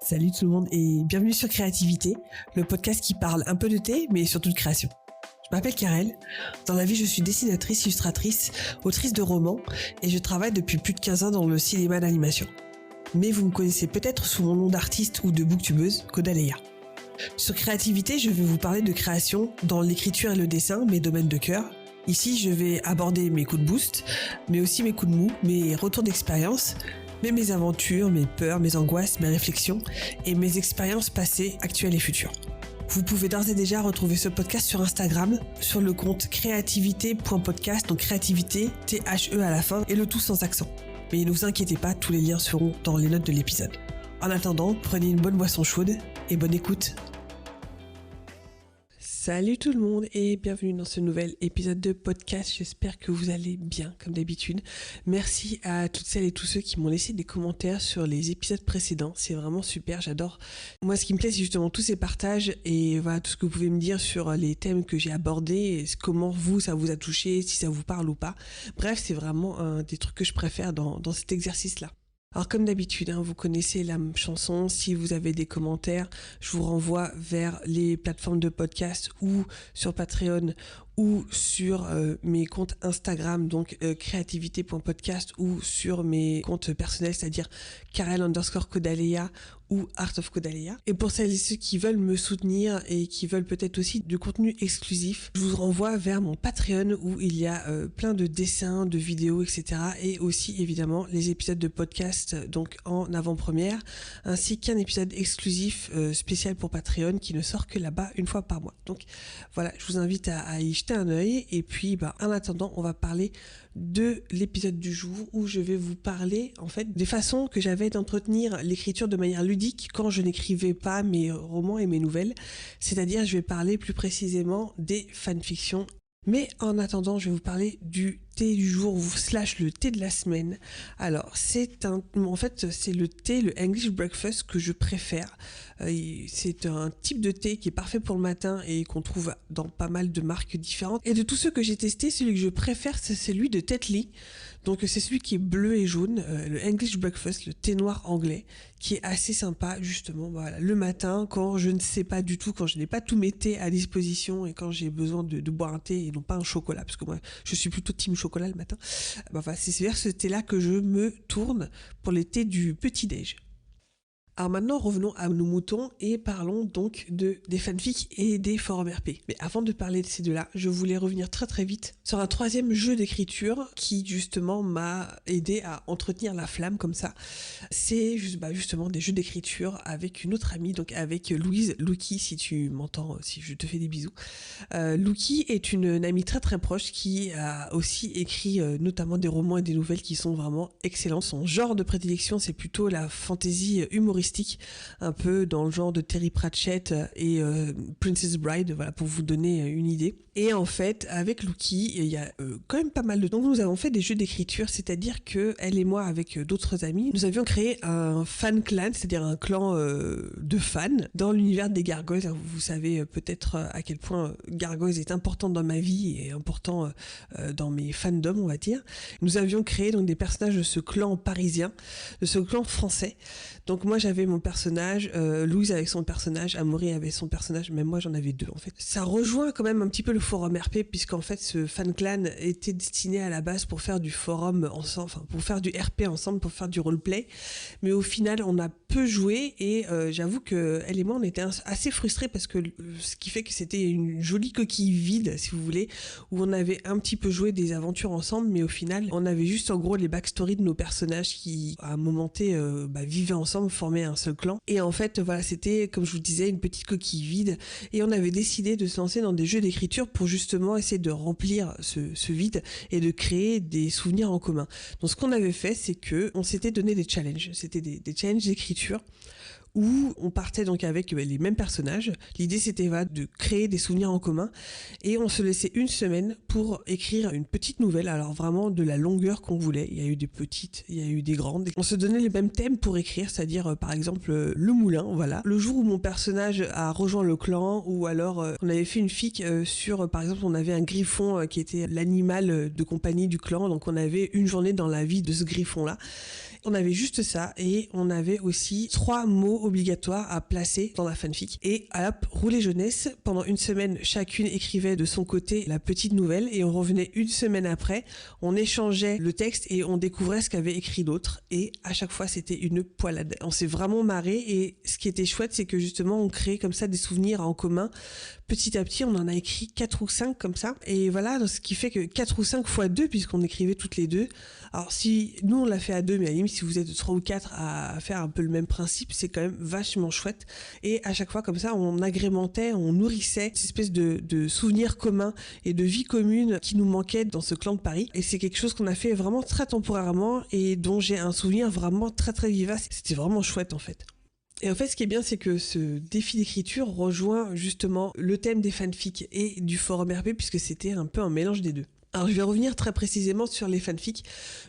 Salut tout le monde et bienvenue sur Créativité, le podcast qui parle un peu de thé mais surtout de création. Je m'appelle Karel, dans la vie je suis dessinatrice, illustratrice, autrice de romans et je travaille depuis plus de 15 ans dans le cinéma d'animation. Mais vous me connaissez peut-être sous mon nom d'artiste ou de booktubeuse, Kodaleya. Sur Créativité, je vais vous parler de création dans l'écriture et le dessin, mes domaines de cœur. Ici, je vais aborder mes coups de boost, mais aussi mes coups de mou, mes retours d'expérience, mais mes aventures, mes peurs, mes angoisses, mes réflexions et mes expériences passées, actuelles et futures. Vous pouvez d'ores et déjà retrouver ce podcast sur Instagram, sur le compte créativité.podcast, donc créativité, T-H-E à la fin, et le tout sans accent. Mais ne vous inquiétez pas, tous les liens seront dans les notes de l'épisode. En attendant, prenez une bonne boisson chaude et bonne écoute. Salut tout le monde et bienvenue dans ce nouvel épisode de podcast. J'espère que vous allez bien comme d'habitude. Merci à toutes celles et tous ceux qui m'ont laissé des commentaires sur les épisodes précédents. C'est vraiment super, j'adore. Moi ce qui me plaît c'est justement tous ces partages et voilà tout ce que vous pouvez me dire sur les thèmes que j'ai abordés, et comment ça vous a touché, si ça vous parle ou pas. Bref, c'est vraiment un des trucs que je préfère dans cet exercice-là. Alors comme d'habitude, vous connaissez la chanson, si vous avez des commentaires, je vous renvoie vers les plateformes de podcast ou sur Patreon ou sur mes comptes Instagram, donc créativité.podcast, ou sur mes comptes personnels, c'est-à-dire Karel_Kodaleya ou Art of Kodaleya. Et pour celles et ceux qui veulent me soutenir et qui veulent peut-être aussi du contenu exclusif, je vous renvoie vers mon Patreon où il y a plein de dessins, de vidéos, etc. Et aussi évidemment les épisodes de podcast donc en avant-première, ainsi qu'un épisode exclusif spécial pour Patreon qui ne sort que là-bas une fois par mois. Donc voilà, je vous invite à y jeter un œil. Et puis en attendant, on va parler de l'épisode du jour où je vais vous parler en fait des façons que j'avais d'entretenir l'écriture de manière ludique quand je n'écrivais pas mes romans et mes nouvelles, c'est-à-dire je vais parler plus précisément des fanfictions. Mais en attendant, je vais vous parler du thé du jour / le thé de la semaine. Alors, c'est le thé, le English breakfast que je préfère. C'est un type de thé qui est parfait pour le matin et qu'on trouve dans pas mal de marques différentes. Et de tous ceux que j'ai testés, celui que je préfère, c'est celui de Tetley. Donc c'est celui qui est bleu et jaune, le English breakfast, le thé noir anglais, qui est assez sympa justement le matin quand je ne sais pas du tout, quand je n'ai pas tous mes thés à disposition et quand j'ai besoin de boire un thé et non pas un chocolat, parce que moi je suis plutôt team chocolat le matin. C'est vers ce thé là que je me tourne pour les thés du petit-déj. Alors maintenant, revenons à nos moutons et parlons donc des fanfics et des forums RP. Mais avant de parler de ces deux-là, je voulais revenir très très vite sur un troisième jeu d'écriture qui justement m'a aidé à entretenir la flamme comme ça. C'est justement des jeux d'écriture avec une autre amie, donc avec Louise, Louki si tu m'entends, si je te fais des bisous. Louki est une amie très très proche qui a aussi écrit notamment des romans et des nouvelles qui sont vraiment excellents. Son genre de prédilection, c'est plutôt la fantasy humoristique, un peu dans le genre de Terry Pratchett et Princess Bride, voilà, pour vous donner une idée. Et en fait, avec Louki, il y a quand même pas mal de temps, nous avons fait des jeux d'écriture, c'est-à-dire que elle et moi, avec d'autres amis, nous avions créé un fan clan, c'est-à-dire un clan de fans dans l'univers des Gargoyles. Vous savez peut-être à quel point Gargoyles est important dans ma vie et important dans mes fandoms, on va dire. Nous avions créé donc des personnages de ce clan parisien, de ce clan français. Donc moi j'avais mon personnage, Louise avec son personnage, Amaury avait son personnage, même moi j'en avais deux en fait. Ça rejoint quand même un petit peu le forum RP, puisqu'en fait ce fan clan était destiné à la base pour faire du forum ensemble, enfin pour faire du RP ensemble, pour faire du roleplay. Mais au final on a peu joué et j'avoue que elle et moi on était assez frustrés parce que ce qui fait que c'était une jolie coquille vide si vous voulez, où on avait un petit peu joué des aventures ensemble, mais au final on avait juste en gros les backstories de nos personnages qui à un moment T vivaient ensemble, formaient un seul clan. Et en fait c'était comme je vous disais une petite coquille vide et on avait décidé de se lancer dans des jeux d'écriture pour justement essayer de remplir ce vide et de créer des souvenirs en commun. Donc ce qu'on avait fait, c'est que on s'était donné des challenges, c'était des challenges d'écriture où on partait donc avec les mêmes personnages. L'idée c'était de créer des souvenirs en commun et on se laissait une semaine pour écrire une petite nouvelle, alors vraiment de la longueur qu'on voulait. Il y a eu des petites, il y a eu des grandes. On se donnait les mêmes thèmes pour écrire, c'est-à-dire par exemple le moulin, voilà. Le jour où mon personnage a rejoint le clan, ou alors on avait fait une fic sur, par exemple on avait un griffon qui était l'animal de compagnie du clan, donc on avait une journée dans la vie de ce griffon là. On avait juste ça et on avait aussi 3 mots photos obligatoires à placer dans la fanfic. Et hop, rouler jeunesse, pendant une semaine, chacune écrivait de son côté la petite nouvelle et on revenait une semaine après, on échangeait le texte et on découvrait ce qu'avait écrit l'autre. Et à chaque fois, c'était une poilade. On s'est vraiment marré et ce qui était chouette, c'est que justement, on créait comme ça des souvenirs en commun. Petit à petit, on en a écrit 4 ou 5 comme ça. Et voilà, ce qui fait que 4 ou 5 fois 2, puisqu'on écrivait toutes les deux. Alors si nous, on l'a fait à 2, mais à la limite, si vous êtes 3 ou 4 à faire un peu le même principe, c'est quand même vachement chouette. Et à chaque fois, comme ça, on agrémentait, on nourrissait cette espèce de souvenirs communs et de vie commune qui nous manquait dans ce clan de Paris. Et c'est quelque chose qu'on a fait vraiment très temporairement et dont j'ai un souvenir vraiment très très vivace. C'était vraiment chouette en fait. Et en fait, ce qui est bien, c'est que ce défi d'écriture rejoint justement le thème des fanfics et du forum RP, puisque c'était un peu un mélange des deux. Alors je vais revenir très précisément sur les fanfics.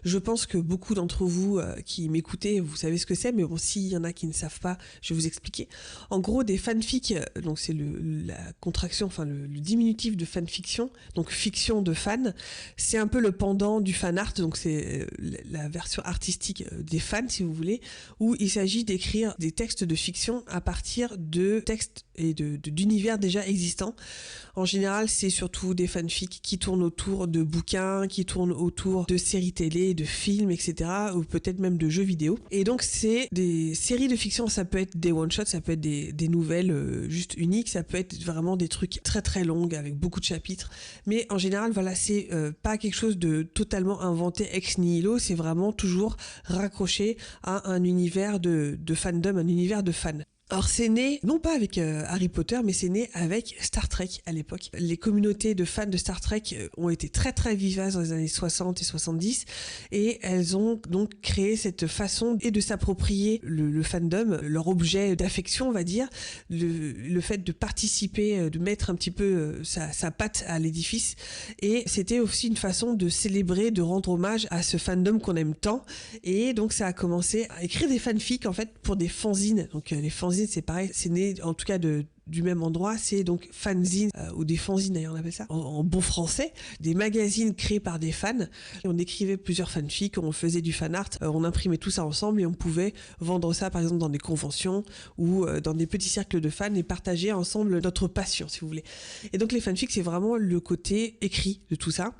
Je pense que beaucoup d'entre vous qui m'écoutez, vous savez ce que c'est, mais bon, s'il y en a qui ne savent pas, je vais vous expliquer. En gros, des fanfics, donc c'est la contraction, enfin le diminutif de fanfiction, donc fiction de fan, c'est un peu le pendant du fan art, donc c'est la version artistique des fans, si vous voulez, où il s'agit d'écrire des textes de fiction à partir de textes et d'univers déjà existants. En général, c'est surtout des fanfics qui tournent autour de bouquins, qui tournent autour de séries télé, de films, etc. ou peut-être même de jeux vidéo. Et donc, c'est des séries de fiction, ça peut être des one-shots, ça peut être des nouvelles juste uniques, ça peut être vraiment des trucs très très longues avec beaucoup de chapitres. Mais en général, voilà, c'est pas quelque chose de totalement inventé ex nihilo, c'est vraiment toujours raccroché à un univers de fandom, un univers de fans. Alors c'est né, non pas avec Harry Potter, mais c'est né avec Star Trek à l'époque. Les communautés de fans de Star Trek ont été très très vivaces dans les années 60 et 70 et elles ont donc créé cette façon de s'approprier le fandom, leur objet d'affection on va dire, le fait de participer, de mettre un petit peu sa patte à l'édifice et c'était aussi une façon de célébrer, de rendre hommage à ce fandom qu'on aime tant et donc ça a commencé à écrire des fanfics en fait pour des fanzines, donc les fanzines c'est pareil, c'est né en tout cas du même endroit, c'est donc fanzine ou des fanzines d'ailleurs on appelle ça en bon français, des magazines créés par des fans. Et on écrivait plusieurs fanfics, on faisait du fan art, on imprimait tout ça ensemble et on pouvait vendre ça par exemple dans des conventions ou dans des petits cercles de fans et partager ensemble notre passion si vous voulez. Et donc les fanfics c'est vraiment le côté écrit de tout ça.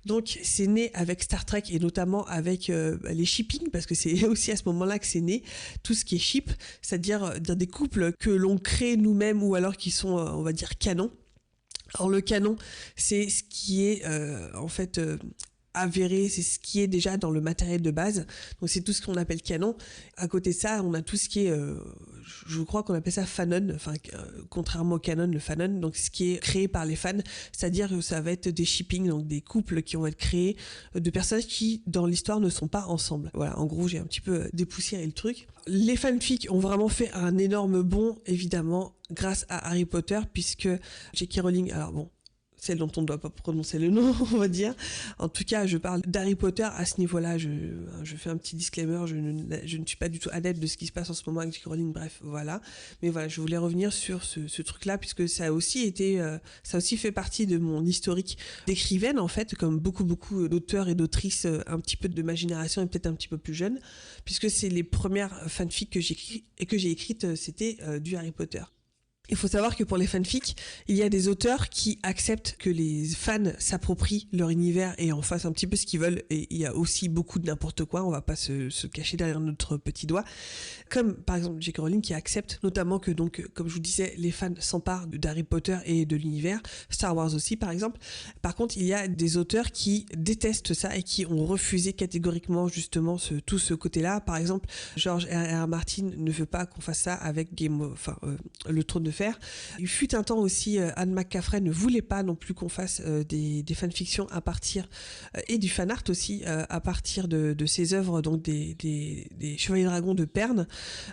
Donc c'est né avec Star Trek et notamment avec les shipping parce que c'est aussi à ce moment-là que c'est né tout ce qui est ship, c'est-à-dire des couples que l'on crée nous-mêmes ou alors qui sont on va dire canon. Alors le canon c'est ce qui est en fait avéré, c'est ce qui est déjà dans le matériel de base, donc c'est tout ce qu'on appelle canon. À côté de ça on a tout ce qui est je crois qu'on appelle ça fanon, enfin contrairement au canon, le fanon, donc ce qui est créé par les fans, c'est-à-dire que ça va être des shipping, donc des couples qui vont être créés de personnages qui dans l'histoire ne sont pas ensemble. Voilà, en gros j'ai un petit peu dépoussiéré le truc. Les fanfics ont vraiment fait un énorme bond évidemment grâce à Harry Potter puisque J.K. Rowling, alors bon, celle dont on ne doit pas prononcer le nom, on va dire. En tout cas, je parle d'Harry Potter à ce niveau-là. Je fais un petit disclaimer, je ne suis pas du tout adepte de ce qui se passe en ce moment avec J.K. Rowling, bref, voilà. Mais voilà, je voulais revenir sur ce truc-là, puisque ça a aussi fait partie de mon historique d'écrivaine, en fait, comme beaucoup d'auteurs et d'autrices un petit peu de ma génération et peut-être un petit peu plus jeunes, puisque c'est les premières fanfics que j'ai écrites, c'était du Harry Potter. Il faut savoir que pour les fanfics, il y a des auteurs qui acceptent que les fans s'approprient leur univers et en fassent un petit peu ce qu'ils veulent. Et il y a aussi beaucoup de n'importe quoi, on va pas se cacher derrière notre petit doigt. Comme par exemple J.K. Rowling qui accepte notamment que donc, comme je vous disais, les fans s'emparent d'Harry Potter et de l'univers, Star Wars aussi par exemple. Par contre, il y a des auteurs qui détestent ça et qui ont refusé catégoriquement justement tout ce côté-là. Par exemple, George R.R. Martin ne veut pas qu'on fasse ça avec le Trône de Fer. Il fut un temps aussi, Anne McCaffrey ne voulait pas non plus qu'on fasse des fanfictions à partir, et du fan art aussi, à partir de ses œuvres, donc des Chevaliers Dragons de Pern.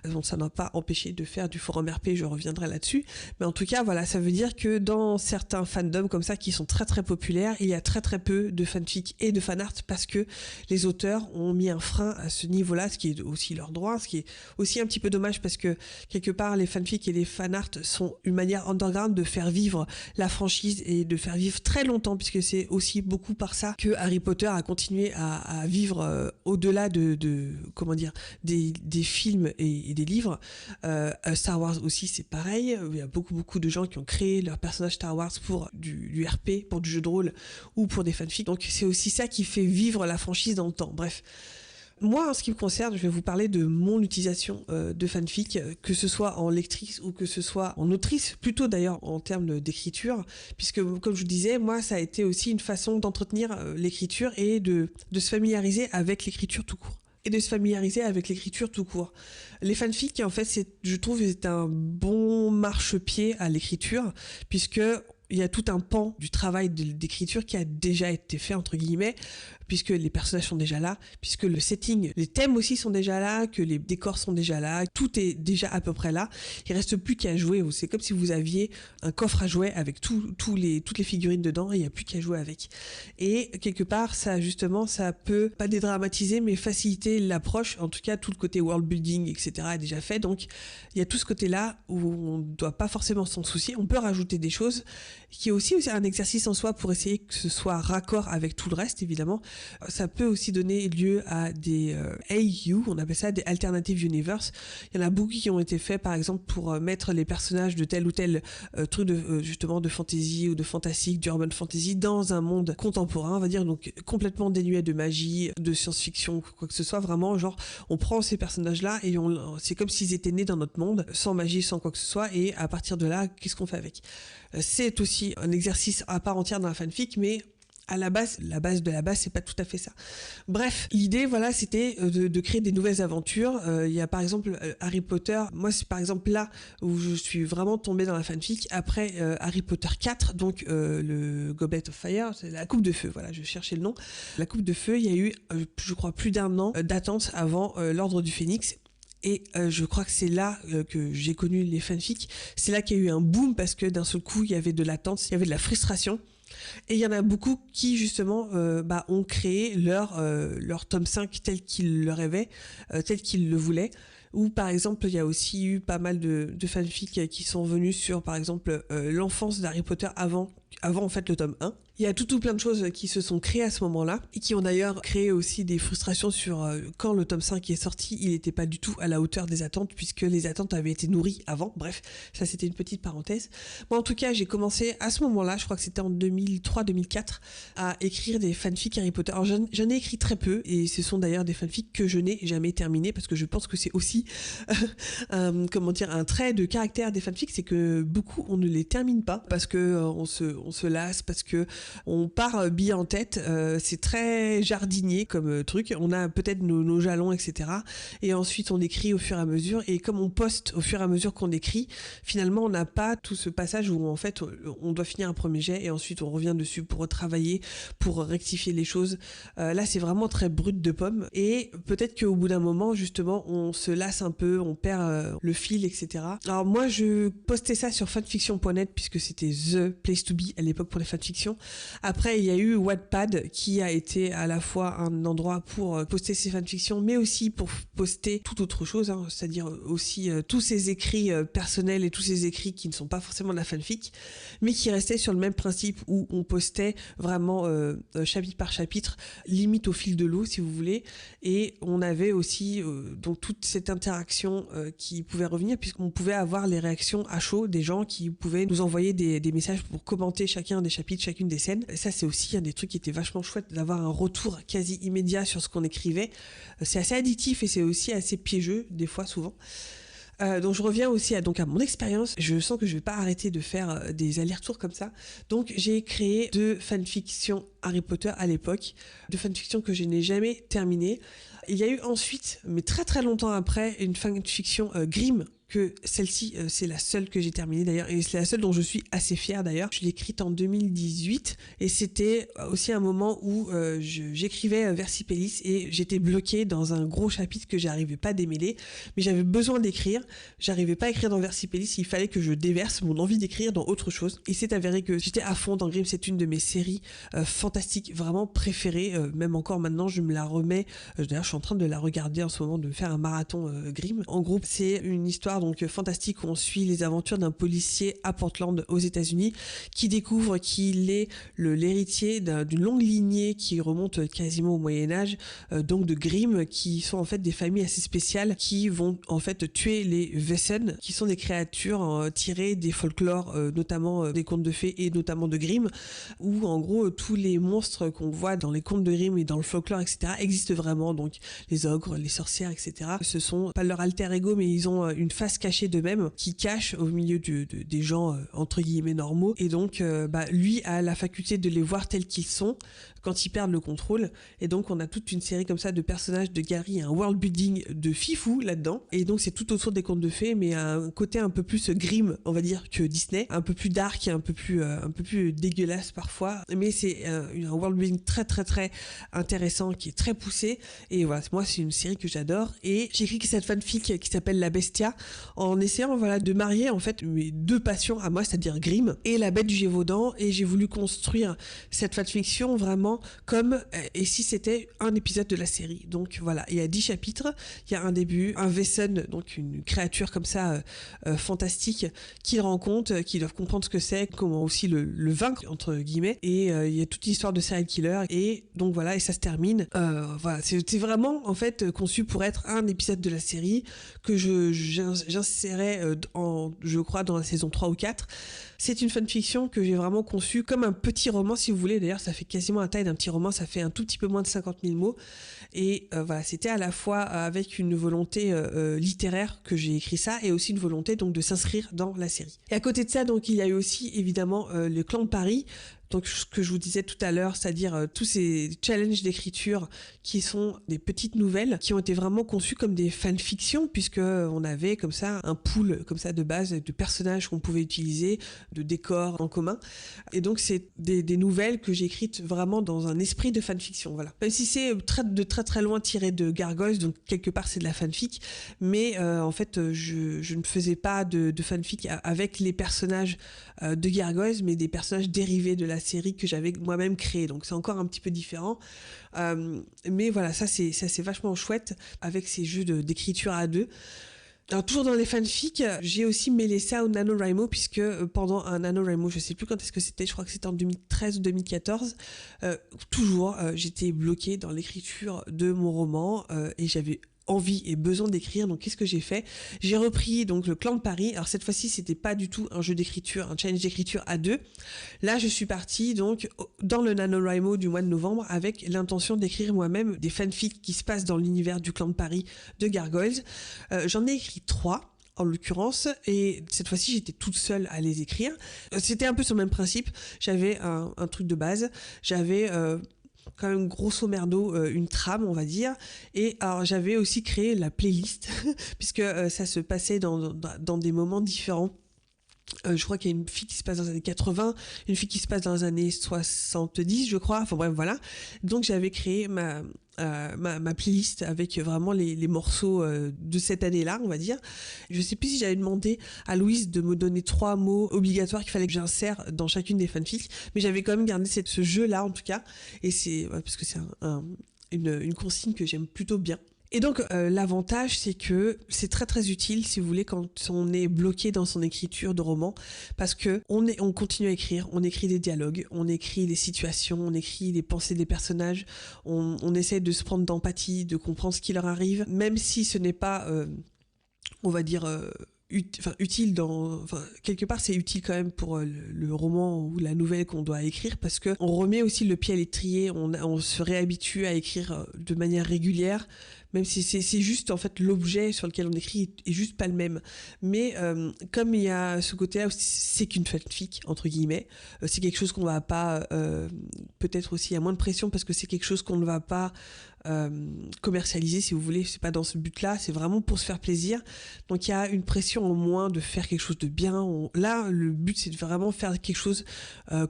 Donc ça n'a pas empêché de faire du forum RP, je reviendrai là-dessus. Mais en tout cas, voilà, ça veut dire que dans certains fandoms comme ça, qui sont très très populaires, il y a très très peu de fanfic et de fan art parce que les auteurs ont mis un frein à ce niveau-là, ce qui est aussi leur droit, ce qui est aussi un petit peu dommage parce que quelque part les fanfics et les fan art sont une manière underground de faire vivre la franchise et de faire vivre très longtemps, puisque c'est aussi beaucoup par ça que Harry Potter a continué à vivre au-delà comment dire, des films et des livres. Star Wars aussi, c'est pareil. Il y a beaucoup de gens qui ont créé leur personnage Star Wars pour du RP, pour du jeu de rôle ou pour des fanfics. Donc c'est aussi ça qui fait vivre la franchise dans le temps. Bref. Moi, en ce qui me concerne, je vais vous parler de mon utilisation de fanfic, que ce soit en lectrice ou que ce soit en autrice, plutôt d'ailleurs en termes d'écriture, puisque comme je vous disais, moi, ça a été aussi une façon d'entretenir l'écriture et de se familiariser avec l'écriture tout court. Les fanfics, en fait, je trouve, c'est un bon marchepied à l'écriture, puisque il y a tout un pan du travail d'écriture qui a déjà été fait, entre guillemets, puisque les personnages sont déjà là, puisque le setting, les thèmes aussi sont déjà là, que les décors sont déjà là, tout est déjà à peu près là. Il reste plus qu'à jouer. C'est comme si vous aviez un coffre à jouets avec toutes les figurines dedans et il n'y a plus qu'à jouer avec. Et quelque part, ça justement, ça peut pas dédramatiser, mais faciliter l'approche. En tout cas, tout le côté world building, etc. est déjà fait. Donc, il y a tout ce côté-là où on ne doit pas forcément s'en soucier. On peut rajouter des choses qui est aussi un exercice en soi pour essayer que ce soit raccord avec tout le reste, évidemment. Ça peut aussi donner lieu à des AU, on appelle ça des Alternative Universe. Il y en a beaucoup qui ont été faits, par exemple, pour mettre les personnages de tel ou tel truc justement de fantasy ou de fantastique, d'urban fantasy dans un monde contemporain, on va dire, donc complètement dénué de magie, de science-fiction, quoi que ce soit. Vraiment, genre, on prend ces personnages-là et c'est comme s'ils étaient nés dans notre monde, sans magie, sans quoi que ce soit, et à partir de là, qu'est-ce qu'on fait avec ? C'est aussi un exercice à part entière dans la fanfic, mais à la base de la base, c'est pas tout à fait ça. Bref, l'idée, voilà, c'était de créer des nouvelles aventures. Il y a par exemple Harry Potter. Moi, c'est par exemple là où je suis vraiment tombée dans la fanfic après Harry Potter 4, donc le Goblet of Fire, c'est la Coupe de Feu. Voilà, je cherchais le nom. La Coupe de Feu, il y a eu, je crois, plus d'1 an d'attente avant l'Ordre du Phénix. Et je crois que c'est là que j'ai connu les fanfics. C'est là qu'il y a eu un boom parce que d'un seul coup, il y avait de l'attente, il y avait de la frustration. Et il y en a beaucoup qui justement ont créé leur tome 5 tel qu'ils le rêvaient, tel qu'ils le voulaient. Ou par exemple, il y a aussi eu pas mal de fanfics qui sont venus sur par exemple l'enfance d'Harry Potter avant en fait le tome 1. Il y a tout plein de choses qui se sont créées à ce moment-là et qui ont d'ailleurs créé aussi des frustrations sur quand le tome 5 est sorti, il n'était pas du tout à la hauteur des attentes puisque les attentes avaient été nourries avant. Bref, ça c'était une petite parenthèse. Moi en tout cas, j'ai commencé à ce moment-là, je crois que c'était en 2003-2004, à écrire des fanfics Harry Potter. Alors j'en ai écrit très peu et ce sont d'ailleurs des fanfics que je n'ai jamais terminés parce que je pense que c'est aussi un trait de caractère des fanfics, c'est que beaucoup on ne les termine pas parce que on se lasse, parce que on part bille en tête, c'est très jardinier comme truc, on a peut-être nos jalons, etc. Et ensuite on écrit au fur et à mesure, et comme on poste au fur et à mesure qu'on écrit, finalement on n'a pas tout ce passage où en fait on doit finir un premier jet et ensuite on revient dessus pour retravailler, pour rectifier les choses. Là c'est vraiment très brut de pomme, et peut-être qu'au bout d'un moment justement on se lasse un peu, on perd le fil, etc. Alors moi je postais ça sur fanfiction.net puisque c'était the place to be à l'époque pour les fanfictions. Après, il y a eu Wattpad qui a été à la fois un endroit pour poster ses fanfictions, mais aussi pour poster toute autre chose, c'est-à-dire aussi tous ces écrits personnels et tous ces écrits qui ne sont pas forcément de la fanfic, mais qui restaient sur le même principe où on postait vraiment chapitre par chapitre, limite au fil de l'eau si vous voulez, et on avait aussi donc toute cette interaction qui pouvait revenir puisqu'on pouvait avoir les réactions à chaud des gens qui pouvaient nous envoyer des messages pour commenter chacun des chapitres, chacune des scènes. Ça c'est aussi un des trucs qui était vachement chouette, d'avoir un retour quasi immédiat sur ce qu'on écrivait. C'est assez addictif et c'est aussi assez piégeux des fois, souvent. Donc je reviens aussi à mon expérience. Je sens que je vais pas arrêter de faire des allers-retours comme ça. Donc j'ai créé 2 fanfictions Harry Potter à l'époque, 2 fanfictions que je n'ai jamais terminées. Il y a eu ensuite, mais très très longtemps après, une fanfiction Grimm, que celle-ci, c'est la seule que j'ai terminée d'ailleurs, et c'est la seule dont je suis assez fière d'ailleurs. Je l'ai écrite en 2018, et c'était aussi un moment où j'écrivais Versipellis, et j'étais bloquée dans un gros chapitre que j'arrivais pas à démêler, mais j'avais besoin d'écrire, j'arrivais pas à écrire dans Versipellis, il fallait que je déverse mon envie d'écrire dans autre chose, et c'est avéré que j'étais à fond dans Grimm. C'est une de mes séries fantastiques, vraiment préférées, même encore maintenant je me la remets, d'ailleurs je suis en train de la regarder en ce moment, de faire un marathon Grimm. En gros, c'est une histoire histoire donc fantastique où on suit les aventures d'un policier à Portland aux États-Unis qui découvre qu'il est l'héritier d'une longue lignée qui remonte quasiment au Moyen-Âge, donc de Grimm, qui sont en fait des familles assez spéciales qui vont en fait tuer les Wesen, qui sont des créatures tirées des folklores, notamment des contes de fées et notamment de Grimm, où en gros tous les monstres qu'on voit dans les contes de Grimm et dans le folklore, etc., existent vraiment. Donc les ogres, les sorcières, etc. Ce sont pas leur alter ego, mais ils ont une face cachée d'eux-mêmes qui cache au milieu des gens entre guillemets normaux. Et donc lui a la faculté de les voir tels qu'ils sont quand ils perdent le contrôle. Et donc on a toute une série comme ça de personnages, de galeries, un world building de fifou là-dedans. Et donc c'est tout autour des contes de fées, mais un côté un peu plus Grimm, on va dire, que Disney, un peu plus dark et un peu plus dégueulasse parfois. Mais c'est un world building très très très intéressant qui est très poussé. Et voilà, moi c'est une série que j'adore. Et j'ai écrit cette fanfic qui s'appelle La Bestia en essayant de marier en fait mes deux passions à moi, c'est-à-dire Grimm et La Bête du Gévaudan. Et j'ai voulu construire cette fanfiction vraiment comme et si c'était un épisode de la série. Donc voilà, il y a 10 chapitres, il y a un début, un Wesen, donc une créature comme ça fantastique qu'ils rencontrent, qui doivent comprendre ce que c'est, comment aussi le vaincre entre guillemets. Et il y a toute une histoire de serial killer. Et donc voilà, et ça se termine. Voilà, c'est vraiment en fait conçu pour être un épisode de la série que j'insérais je crois dans la saison 3 ou 4. C'est une fanfiction que j'ai vraiment conçue comme un petit roman, si vous voulez. D'ailleurs, ça fait quasiment la taille d'un petit roman, ça fait un tout petit peu moins de 50 000 mots. Et voilà, c'était à la fois avec une volonté littéraire que j'ai écrit ça, et aussi une volonté donc de s'inscrire dans la série. Et à côté de ça, donc il y a eu aussi évidemment le Clan de Paris. Donc ce que je vous disais tout à l'heure, c'est-à-dire tous ces challenges d'écriture qui sont des petites nouvelles qui ont été vraiment conçues comme des fanfictions, puisque on avait comme ça un pool comme ça de base de personnages qu'on pouvait utiliser, de décors en commun. Et donc c'est des nouvelles que j'ai écrites vraiment dans un esprit de fanfiction, voilà. Même si c'est de très très loin tiré de Gargoyles, donc quelque part c'est de la fanfic, mais en fait je ne faisais pas de fanfic avec les personnages de Gargoyles, mais des personnages dérivés de la série que j'avais moi-même créée. Donc c'est encore un petit peu différent. Mais voilà, ça c'est vachement chouette avec ces jeux d'écriture à deux. Alors toujours dans les fanfics, j'ai aussi mêlé ça au NaNoWriMo, puisque pendant un NaNoWriMo, je sais plus quand est-ce que c'était, je crois que c'était en 2013 ou 2014, j'étais bloquée dans l'écriture de mon roman et j'avais envie et besoin d'écrire. Donc qu'est-ce que j'ai fait ? J'ai repris donc le Clan de Paris. Alors cette fois-ci, c'était pas du tout un jeu d'écriture, un challenge d'écriture à deux. Là, je suis partie donc dans le NaNoWriMo du mois de novembre avec l'intention d'écrire moi-même des fanfics qui se passent dans l'univers du Clan de Paris de Gargoyles. J'en ai écrit 3 en l'occurrence, et cette fois-ci j'étais toute seule à les écrire. C'était un peu sur le même principe. J'avais un truc de base, j'avais quand même grosso merdo une trame, on va dire, et alors j'avais aussi créé la playlist puisque ça se passait dans des moments différents. Je crois qu'il y a une fille qui se passe dans les années 80, une fille qui se passe dans les années 70, je crois. Enfin bref, voilà. Donc j'avais créé ma playlist avec vraiment les morceaux de cette année-là, on va dire. Je sais plus si j'avais demandé à Louise de me donner 3 mots obligatoires qu'il fallait que j'insère dans chacune des fanfics, mais j'avais quand même gardé ce jeu-là en tout cas. Et c'est parce que c'est une consigne que j'aime plutôt bien. Et donc l'avantage, c'est que c'est très très utile si vous voulez quand on est bloqué dans son écriture de roman, parce que on continue à écrire, on écrit des dialogues, on écrit des situations, on écrit les pensées des personnages, on essaie de se prendre d'empathie, de comprendre ce qui leur arrive, même si ce n'est pas on va dire utile quelque part c'est utile quand même pour le roman ou la nouvelle qu'on doit écrire, parce que on remet aussi le pied à l'étrier, on se réhabitue à écrire de manière régulière, même si c'est juste en fait l'objet sur lequel on écrit est juste pas le même. Mais comme il y a ce côté-là, c'est qu'une fanfic entre guillemets, c'est quelque chose qu'on va pas peut-être aussi à moins de pression, parce que c'est quelque chose qu'on ne va pas commercialiser, si vous voulez. C'est pas dans ce but-là, c'est vraiment pour se faire plaisir. Donc il y a une pression en moins de faire quelque chose de bien. Là, le but c'est de vraiment faire quelque chose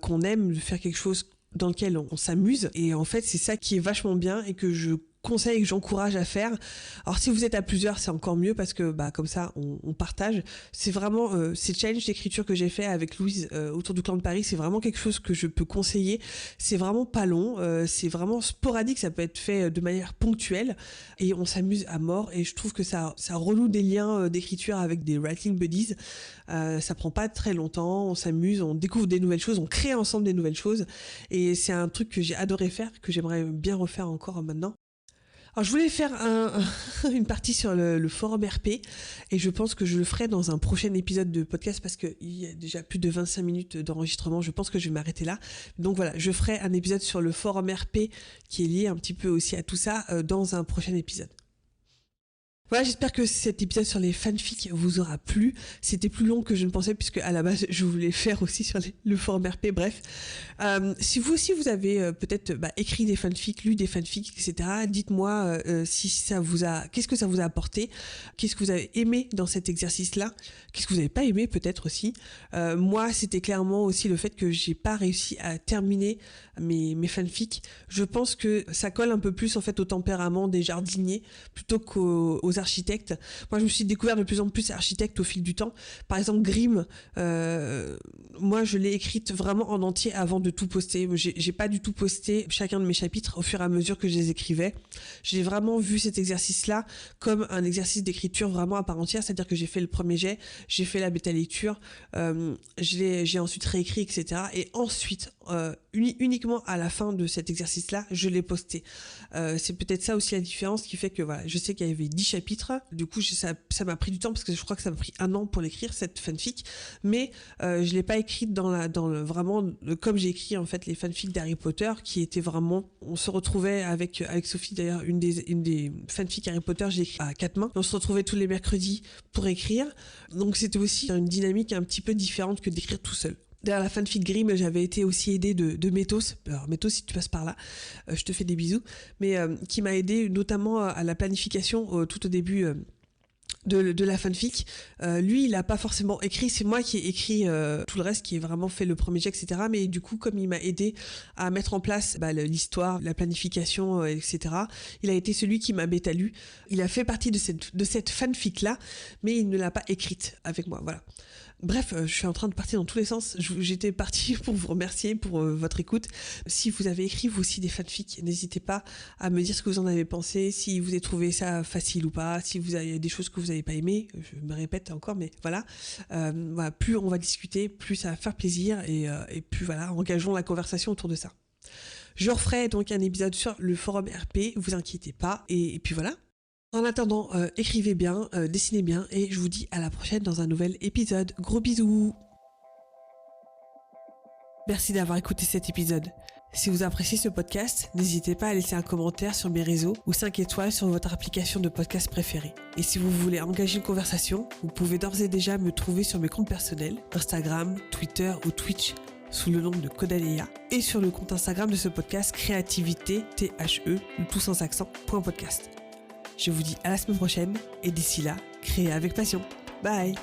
qu'on aime, de faire quelque chose dans lequel on s'amuse, et en fait c'est ça qui est vachement bien et que je conseille et que j'encourage à faire. Alors si vous êtes à plusieurs, c'est encore mieux parce que comme ça on partage. C'est vraiment ces challenges d'écriture que j'ai fait avec Louise autour du clan de Paris, c'est vraiment quelque chose que je peux conseiller. C'est vraiment pas long, c'est vraiment sporadique, ça peut être fait de manière ponctuelle et on s'amuse à mort et je trouve que ça renoue des liens d'écriture avec des writing buddies. Ça prend pas très longtemps, on s'amuse, on découvre des nouvelles choses, on crée ensemble des nouvelles choses et c'est un truc que j'ai adoré faire, que j'aimerais bien refaire encore maintenant. Alors je voulais faire une partie sur le forum RP et je pense que je le ferai dans un prochain épisode de podcast parce qu'il y a déjà plus de 25 minutes d'enregistrement, je pense que je vais m'arrêter là. Donc voilà, je ferai un épisode sur le forum RP qui est lié un petit peu aussi à tout ça dans un prochain épisode. Voilà, j'espère que cet épisode sur les fanfics vous aura plu. C'était plus long que je ne pensais puisque à la base je voulais faire aussi sur le forum RP. Bref, si vous aussi vous avez peut-être écrit des fanfics, lu des fanfics, etc. Dites-moi si ça vous a, qu'est-ce que ça vous a apporté, qu'est-ce que vous avez aimé dans cet exercice-là, qu'est-ce que vous n'avez pas aimé peut-être aussi. Moi, c'était clairement aussi le fait que j'ai pas réussi à terminer mes fanfics. Je pense que ça colle un peu plus en fait au tempérament des jardiniers plutôt qu'aux architectes. Moi, je me suis découvert de plus en plus architecte au fil du temps. Par exemple, Grimm, moi, je l'ai écrite vraiment en entier avant de tout poster. J'ai pas du tout posté chacun de mes chapitres au fur et à mesure que je les écrivais. J'ai vraiment vu cet exercice-là comme un exercice d'écriture vraiment à part entière, c'est-à-dire que j'ai fait le premier jet, j'ai fait la bêta lecture, j'ai ensuite réécrit, etc. Et ensuite, uniquement à la fin de cet exercice-là, je l'ai posté. C'est peut-être ça aussi la différence qui fait que voilà, je sais qu'il y avait 10 chapitres. Du coup, ça m'a pris du temps parce que je crois que ça m'a pris 1 an pour l'écrire, cette fanfic. Mais je l'ai pas écrite vraiment comme j'ai écrit en fait les fanfics d'Harry Potter qui étaient vraiment, on se retrouvait avec Sophie d'ailleurs, une des fanfics Harry Potter, j'ai écrit à 4 mains. On se retrouvait tous les mercredis pour écrire. Donc c'était aussi une dynamique un petit peu différente que d'écrire tout seul. Derrière la fanfic Grimm, j'avais été aussi aidée de Métos. Alors Métos, si tu passes par là, je te fais des bisous. Mais qui m'a aidée notamment à la planification tout au début de la fanfic. Lui, il a pas forcément écrit, c'est moi qui ai écrit tout le reste, qui ai vraiment fait le premier jet, etc. Mais du coup, comme il m'a aidé à mettre en place l'histoire, la planification, etc., il a été celui qui m'a bêta lu. Il a fait partie de cette fanfic-là, mais il ne l'a pas écrite avec moi, voilà. Bref, je suis en train de partir dans tous les sens. J'étais partie pour vous remercier pour votre écoute. Si vous avez écrit vous aussi des fanfics, n'hésitez pas à me dire ce que vous en avez pensé, si vous avez trouvé ça facile ou pas, si vous avez des choses que vous n'avez pas aimées. Je me répète encore, mais voilà. Plus on va discuter, plus ça va faire plaisir et plus voilà, engageons la conversation autour de ça. Je referai donc un épisode sur le forum RP, vous inquiétez pas, et puis voilà. En attendant, écrivez bien, dessinez bien et je vous dis à la prochaine dans un nouvel épisode. Gros bisous! Merci d'avoir écouté cet épisode. Si vous appréciez ce podcast, n'hésitez pas à laisser un commentaire sur mes réseaux ou 5 étoiles sur votre application de podcast préférée. Et si vous voulez engager une conversation, vous pouvez d'ores et déjà me trouver sur mes comptes personnels, Instagram, Twitter ou Twitch, sous le nom de Kodaleya, et sur le compte Instagram de ce podcast, Créativité, THE, tout sans accent, .podcast. Je vous dis à la semaine prochaine et d'ici là, créez avec passion. Bye!